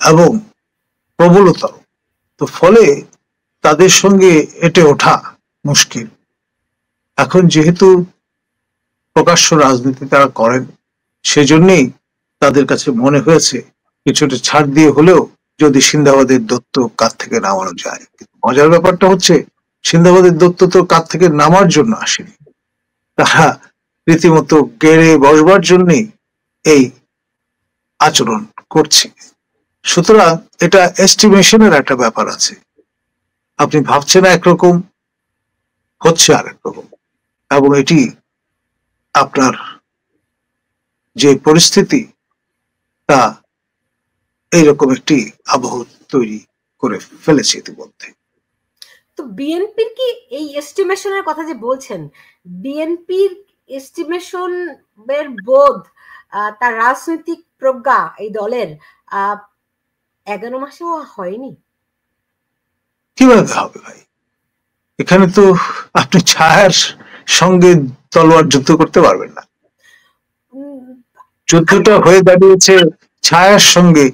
এবং প্রবলতর। তো ফলে তাদের সঙ্গে এটে ওঠা মুশকিল। এখন যেহেতু প্রকাশ্য রাজনীতি তারা করেন, সেজন্যই তাদের কাছে মনে হয়েছে কিছুটা ছাড় দিয়ে হলেও যদি সিন্দাবাদের দত্ত কাঁধ থেকে নামানো যায়। মজার ব্যাপারটা হচ্ছে সিন্দাবাদের দত্ত তো কাঁধ থেকে নামার জন্য আসেনি, তারা রীতিমতো গেড়ে বসবার জন্যই এই আচরণ করছে। সুতরাং এটা এস্টিমেশনের একটা ব্যাপার আছে। আপনি ভাবছেন একরকম, হচ্ছে আরেক রকম, এবং এটি আপনার যে পরিস্থিতি তা এইরকম একটি আবহ তৈরি করে ফেলেছে ইতিমধ্যে। তো বিএনপির কি এই এস্টিমেশনের কথা যে বলছেন, বিএনপির এস্টিমেশন এর বোধ, তার রাজনৈতিক প্রজ্ঞা এই দলের 11 মাসেও হয়নি? কিভাবে হবে ভাই? এখানে তো আপনি ছায়ার সঙ্গে তলোয়ার যুদ্ধ করতে পারবেন না। যুদ্ধটা হয়ে দাঁড়িয়েছে ছায়ার সঙ্গে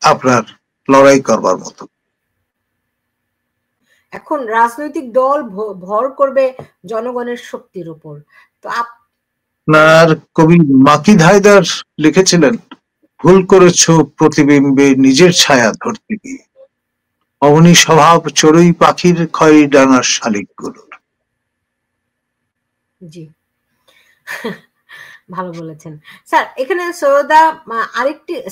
আপনার লড়াই করবার মতো। এখন রাজনৈতিক দল ভর করবে জনগণের শক্তির উপর। তো আপনার কবি মাকিদ হায়দার লিখেছিলেন, ভুল করেছো প্রতিবিম্বে নিজের ছায়া ধরতে গিয়ে, অমনি স্বভাব চড়ুই পাখির খয়েরি ডানার শালিক গুলোর। জি, ভালো বলেছেন স্যার। এখানে সৈয়দা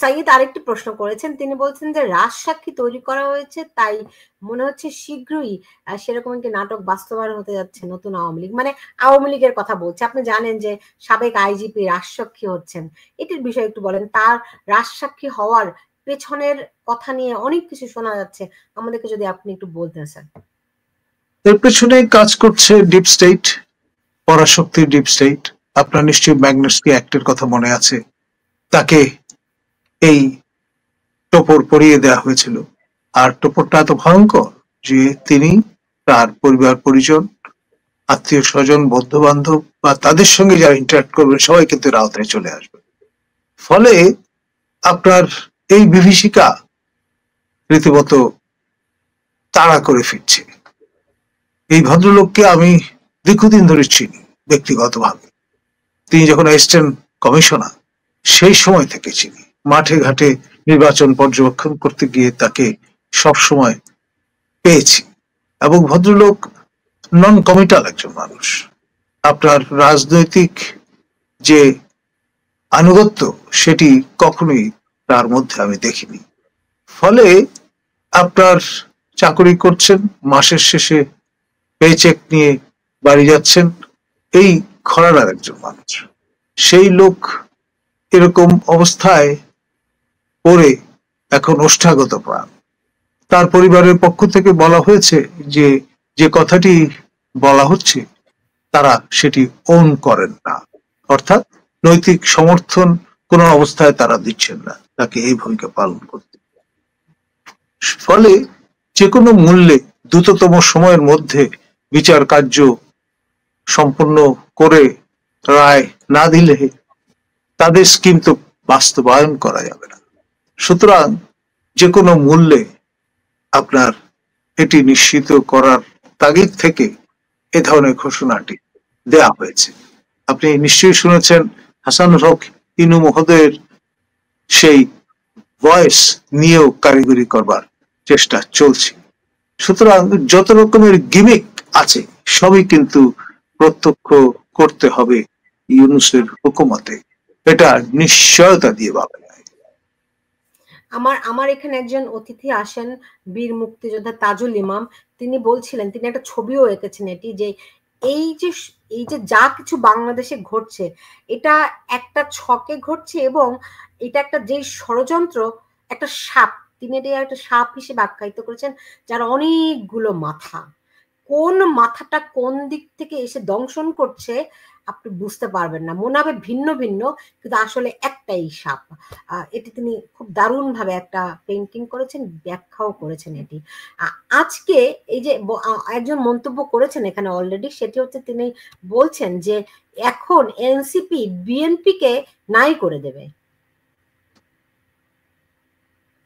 সাইয়দ আরেকটি প্রশ্ন করেছেন। তিনি বলছেন যে রাজসাক্ষী তৈরি করা হয়েছে, তাই মনে হচ্ছে শীঘ্রই সেরকম একটি নাটক বাস্তবায়ন হতে যাচ্ছে নতুন আওয়ামী লীগ, মানে আওয়ামী লীগের কথা বলছে। আপনি জানেন যে সাবেক আইজিপি রাজসাক্ষী হচ্ছেন, এটির বিষয়ে একটু বলেন। তার রাজসাক্ষী হওয়ার পেছনের কথা নিয়ে অনেক কিছু শোনা যাচ্ছে, আমাদেরকে যদি আপনি একটু বলতেন স্যার। এর পেছনে কাজ করছে ডিপ স্টেট, পরাশক্তির ডিপ স্টেট। আপনার নিশ্চয়ই ম্যাগনাসকি অ্যাক্টের কথা মনে আছে, তাকে এই টোপর পরিয়ে দেওয়া হয়েছিল। আর টোপরটা এত ভয়ঙ্কর যে তিনি, তার পরিবার পরিজন, আত্মীয় স্বজন, বন্ধু বান্ধব বা তাদের সঙ্গে যারা ইন্টারাক্ট করবেন সবাই কিন্তু এর আওতায় চলে আসবে। ফলে আপনার এই বিভীষিকা রীতিমতো তাড়া করে ফিরছে। এই ভদ্রলোককে আমি দীর্ঘদিন ধরে চিনি ব্যক্তিগতভাবে। তিনি যখন এসছেন কমিশনার, সেই সময় থেকে চিনি। মাঠে ঘাটে নির্বাচন পর্যবেক্ষণ করতে গিয়ে তাকে সব সময় পেয়েছি। এবং ভদ্রলোক নন কমিটাল একজন মানুষ। আপনার রাজনৈতিক যে আনুগত্য সেটি কখনোই তার মধ্যে আমি দেখিনি। ফলে আপনার চাকরি করছেন, মাসের শেষে পেচেক নিয়ে বাড়ি যাচ্ছেন, এই ঘরানার একজন মানুষ। সেই লোক এরকম অবস্থায় পড়ে এখন ওষ্ঠাগত প্রাণ। তার পরিবারের পক্ষ থেকে বলা হয়েছে যে যে কথাটি বলা হচ্ছে তারা সেটি ওন করেন না, অর্থাৎ নৈতিক সমর্থন কোন অবস্থায় তারা দিচ্ছেন না তাকে এই ভূমিকা পালন করতে। ফলে যে কোনো মূল্যে দ্রুততম সময়ের মধ্যে বিচার কার্য সম্পন্ন করে রায় না দিলে তাদের স্কিম তো বাস্তবায়ন করা যাবে না। সুতরাং যে কোনো মূল্যে আপনার এটি নিশ্চিত করার তাগিদ থেকে এ ধরনের ঘোষণাটি দেয়া হয়েছে। আপনি নিশ্চয়ই শুনেছেন হাসানুল হক ইনু মহোদয়ের সেই ভয়েস নিয়েও কারিগরি করবার চেষ্টা চলছে। সুতরাং যত রকমের গিমিক আছে সবই কিন্তু প্রত্যক্ষ করতে হবে ইউনূসের হুকুমতে, এটা নিশ্চয়তা দিয়ে পাবে। আমার এখানে একজন অতিথি আসেন, বীর মুক্তিযোদ্ধা তাজুল ইমাম। তিনি বলছিলেন, তিনি একটা ছবিও এঁকেছেন এটি, যে এই যে যা কিছু বাংলাদেশে ঘটছে এটা একটা ছকে ঘটছে, এবং এটা একটা যে ষড়যন্ত্র, একটা সাপ, তিনি এটা একটা সাপ হিসেবে আখ্যায়িত করেছেন, যার অনেকগুলো মাথা। কোন মাথাটা কোন দিক থেকে এসে দংশন করছে আপনি বুঝতে পারবেন না, মনে হবে ভিন্ন ভিন্ন, কিন্তু আসলে একটাই সাপ। এটি তিনি খুব দারুণ ভাবে একটা পেইন্টিং করেছেন, ব্যাখ্যাও করেছেন এটি। আজকে এই যে একজন মন্তব্য করেছেন এখানে অলরেডি, সেটি হচ্ছে তিনি বলছেন যে এখন এনসিপি বিএনপি কে নাই করে দেবে।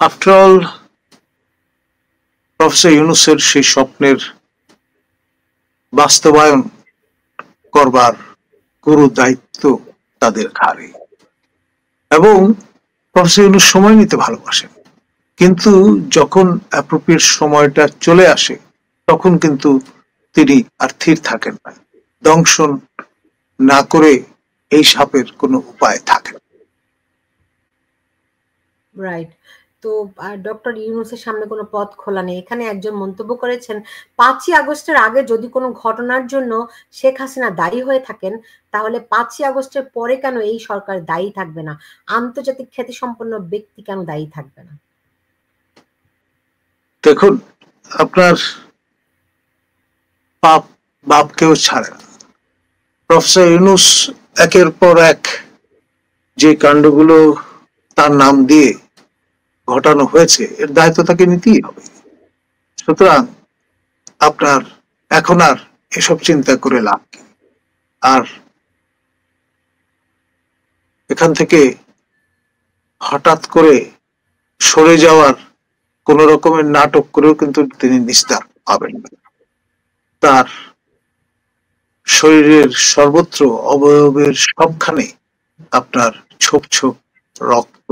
আফটার অল প্রফেসর ইউনূসের সেই স্বপ্নের বাস্তবায়ন করবার গুরু দায়িত্ব তাদের ঘাড়ে, এবং প্রফেসর ইউনূস সময় নিতে ভালোবাসেন, কিন্তু যখন অ্যাপ্রোপ্রিয়েট সময়টা চলে আসে তখন কিন্তু তিনি আর থির থাকেন না। দংশন না করে এই সাপের কোনো উপায় থাকে না। রাইট। তো ডক্টর ইউনূসের সামনে কোনো পথ খোলা নেই। এখানে একজন মন্তব্য করেছেন, 5ই আগস্টের আগে যদি কোনো ঘটনার জন্য শেখ হাসিনা দায়ী হয়ে থাকেন, তাহলে 5ই আগস্টের পরে কেন এই সরকার দায়ী থাকবে না? আন্তর্জাতিক খ্যাতিসম্পন্ন ব্যক্তি কেন দায়ী থাকবে না? দেখুন, আপনার পাপ বাপ কেউ ছাড়ে না। প্রফেসর ইউনূস একের পর এক যে কাণ্ডগুলো তার নাম দিয়ে ঘটানো হয়েছে, এর দায়িত্ব তাকে নিতেই হবে। সুতরাং আপনার এখন আর এসব চিন্তা করে লাভ কি? আর এখান থেকে হঠাৎ করে সরে যাওয়ার কোন রকমের নাটক করেও কিন্তু তিনি নিস্তার পাবেন না। তার শরীরের সর্বত্র অবয়বের সবখানে আপনার ছোপ ছোপ রক্ত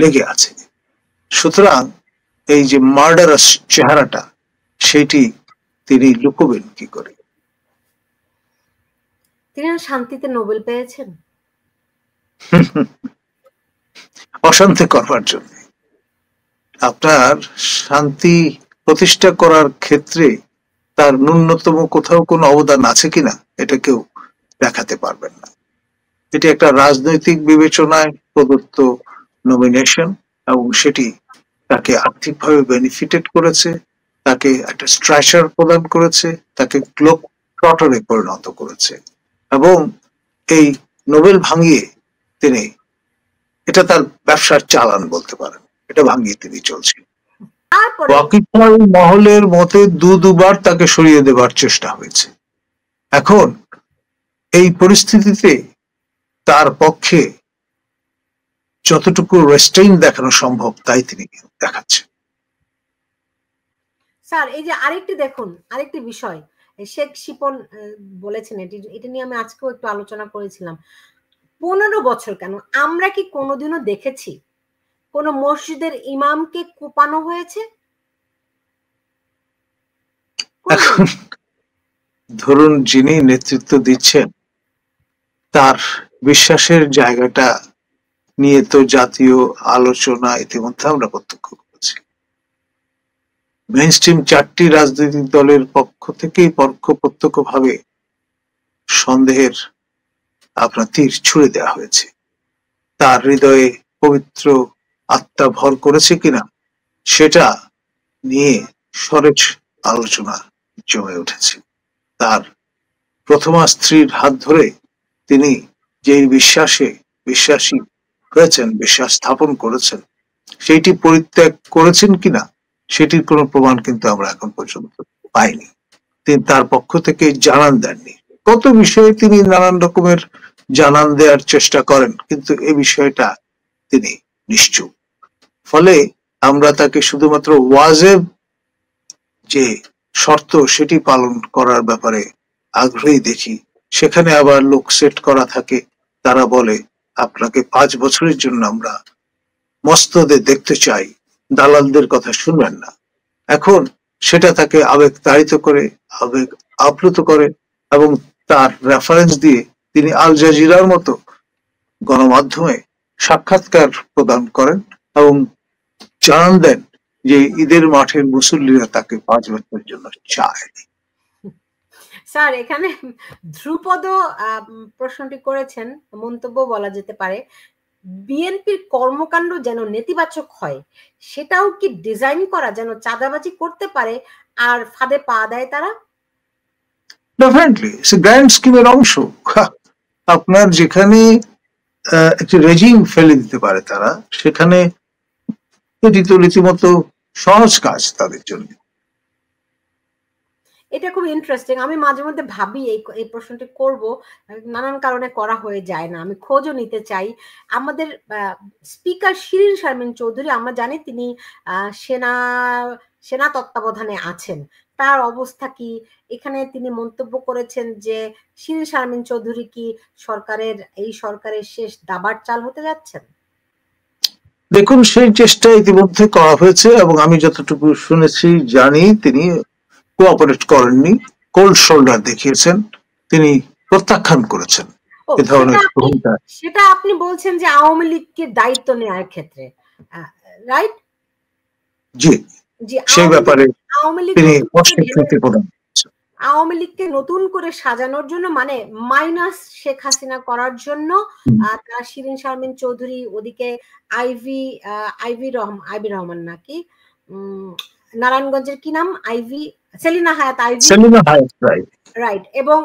লেগে আছে। সুতরাং এই যে মার্ডারাস চেহারাটা, সেটি তিনি লুকোবেন কি করে? তিনি শান্তিতে নোবেল পেয়েছেন অশান্তি করবার জন্য। আপনার শান্তি প্রতিষ্ঠা করার ক্ষেত্রে তার ন্যূনতম কোথাও কোনো অবদান আছে কিনা এটা কেউ দেখাতে পারবেন না। এটি একটা রাজনৈতিক বিবেচনায় প্রদত্ত নমিনেশন, এবং সেটি তাকে আর্থিকভাবে বেনিফিটেড করেছে, তাকে একটা স্ট্রাচার প্রদান করেছে, তাকে গ্লোব ট্রটারে পরিণত করেছে, এবং এই নোবেল ভাঙিয়ে তিনি, এটা তার ব্যবসার চালান বলতে পারেন, এটা ভাঙিয়ে তিনি চলছেন। ওয়াকিবহাল মহলের মতে দুবার তাকে সরিয়ে দেবার চেষ্টা হয়েছে। এখন এই পরিস্থিতিতে তার পক্ষে যতটুকু রেস্ট্রেইন দেখানো সম্ভব তাই তিনি দেখাচ্ছেন। স্যার, এই যে আরেকটি বিষয় শেখ শিপন বলেছেন, এটা নিয়ে আমি আজকেও একটু আলোচনা করেছিলাম। 15 বছর কেন, আমরা কি কোনোদিনও দেখেছি কোন মসজিদের ইমামকে কুপানো হয়েছে? এখন ধরুন, যিনি নেতৃত্ব দিচ্ছেন তার বিশ্বাসের জায়গাটা নিয়ে তো জাতীয় আলোচনা ইতিমধ্যে আমরা প্রত্যক্ষ করেছি। মেইনস্ট্রিম 4টি রাজনৈতিক দলের পক্ষ থেকেই প্রত্যক্ষভাবে সন্দেহের আপনার তীর ছুড়ে দেওয়া হয়েছে। তার হৃদয়ে পবিত্র আত্মা ভর করেছে কিনা সেটা নিয়ে সরেজ আলোচনা জমে উঠেছে। তার প্রথমা স্ত্রীর হাত ধরে তিনি যেই বিশ্বাসী হয়েছেন, বিশ্বাস স্থাপন করেছেন, সেইটি পরিত্যাগ করেছেন কিনা সেটির কোনো প্রমাণ কিন্তু আমরা এখন পর্যন্ত পাইনি। তিনি তার পক্ষ থেকে জানান দেননি। কত বিষয়ে তিনি নানান রকমের জানান দেওয়ার চেষ্টা করেন, কিন্তু এই বিষয়টা তিনি নিশ্চুপ। ফলে আমরা তাকে শুধুমাত্র ওয়াজেব যে শর্ত সেটি পালন করার ব্যাপারে আগ্রহী দেখি। সেখানে আবার লোক সেট করা থাকে, তারা বলে আপনাকে 5 বছরের জন্য আমরা মস্তদে দেখতে চাই, দালালদের কথা শুনবেন না। এখন সেটা তাকে আবেগ তাড়িত করে, আবেগ আপ্লুত করে, এবং তার রেফারেন্স দিয়ে তিনি আল জাজিরার মতো গণমাধ্যমে সাক্ষাৎকার প্রদান করেন এবং জানান দেন যে ঈদের মাঠের মুসল্লিরা তাকে 5 বছরের জন্য চায়। স্যার, এখানে ধ্রুপদ প্রশ্নটি করেছেন, মন্তব্য বলা যেতে পারে, বিএনপির কর্মকাণ্ড যেন নেতিবাচক হয়, সেটাও কি ডিজাইন করা যেন চাঁদাবাজি করতে পারে আর ফাঁদে পা দেয় তারা? ডেফিনেটলি সে গ্র্যান্ড স্কিমের অংশ। আপনার যেখানে একটি রেজিম ফেলে দিতে পারে তারা, সেখানে এটি তো রীতিমতো সহজ কাজ তাদের জন্য। এটা খুব ইন্টারেস্টিং। আমি মাঝে মধ্যে ভাবি এই প্রশ্নটি করব, নানান কারণে করা হয়ে যায় না। আমি খোঁজও নিতে চাই। আমাদের স্পিকার শিরিন শারমিন চৌধুরী, আমরা জানি তিনি সেনা সেনা তত্ত্বাবধানে আছেন। তার অবস্থা কি? এখানে তিনি মন্তব্য করেছেন যে শিরিন শারমিন চৌধুরী কি এই সরকারের শেষ দাবার চাল হতে যাচ্ছেন? দেখুন, সেই চেষ্টা ইতিমধ্যে করা হয়েছে এবং আমি যতটুকু শুনেছি জানি তিনি কোঅপারেট করেননি, কোল্ড শোল্ডার দেখিয়েছেন, তিনি প্রত্যাখ্যান করেছেন এ ধরনের ভূমিকা। সেটা আপনি বলছেন যে আওয়ামী লীগকে দায়িত্ব নেওয়ার ক্ষেত্রে, রাইট? জি, সেই ব্যাপারে তিনি অস্বীকৃতি প্রদান। আওয়ামী লীগকে নতুন করে সাজানোর জন্য, মানে মাইনাস শেখ হাসিনা করার জন্য তারা শিরিন শারমিন চৌধুরী, ওদিকে আইভি রহমান নাকি নারায়ণগঞ্জের কি নাম, সেলিনা হায়াত রাইট, এবং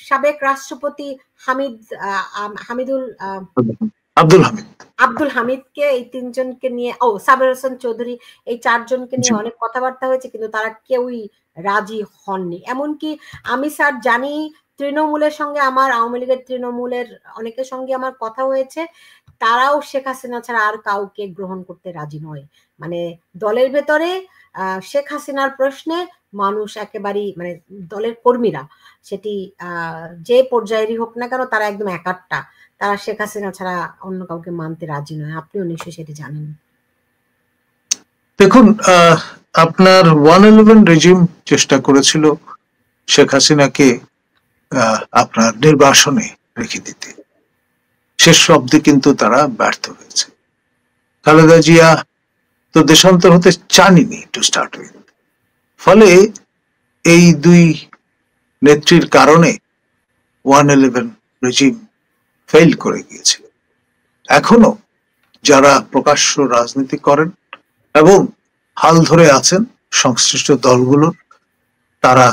সাবেক রাষ্ট্রপতি আব্দুল হামিদকে, এই তিনজনকে নিয়ে, সাবের হোসেন চৌধুরী, এই চারজনকে নিয়ে অনেক কথাবার্তা হয়েছে, কিন্তু তারা কেউই রাজি হননি। এমনকি আমি স্যার জানি তৃণমূলের সঙ্গে আমার, আওয়ামী লীগের তৃণমূলের অনেকের সঙ্গে আমার কথা হয়েছে, তারাও শেখ হাসিনা ছাড়া আর কাউকে গ্রহণ করতে রাজি নয়। মানে দলের ভেতরে শেখ হাসিনার প্রশ্নে মানুষ একেবারেই, মানে দলের কর্মীরা, সেটি যে পর্যায়েরই হোক না কেন, তারা একদম একাট্টা, তারা শেখ হাসিনা ছাড়া অন্য কাউকে মানতে রাজি নয়। আপনিও নিশ্চয়ই সেটি জানেন। দেখুন, আপনার 111 রেজিম চেষ্টা করেছিল শেখ হাসিনাকে আপনার নির্বাসনে রেখে দিতে, শেষ অব্দি কিন্তু তারা ব্যর্থ হয়েছে। খালেদা জিয়া তো দেশান্তর হতে চাননি টু স্টার্ট উইথ, ফলে এই দুই নেত্রীর কারণে 111 রেজিম ফেল করে গিয়েছিল। এখনো যারা প্রকাশ্য রাজনীতি করেন এবং হাল ধরে আছেন সংশ্লিষ্ট দলগুলোর, তারা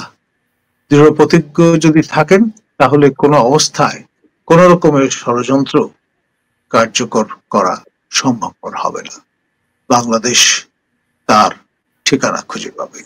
দৃঢ় প্রতিজ্ঞ যদি থাকেন, তাহলে কোনো অবস্থায় কোন রকমের ষড়যন্ত্র কার্যকর করা সম্ভবপর হবে না। বাংলাদেশ তার ঠিকানা খুঁজে পাবে।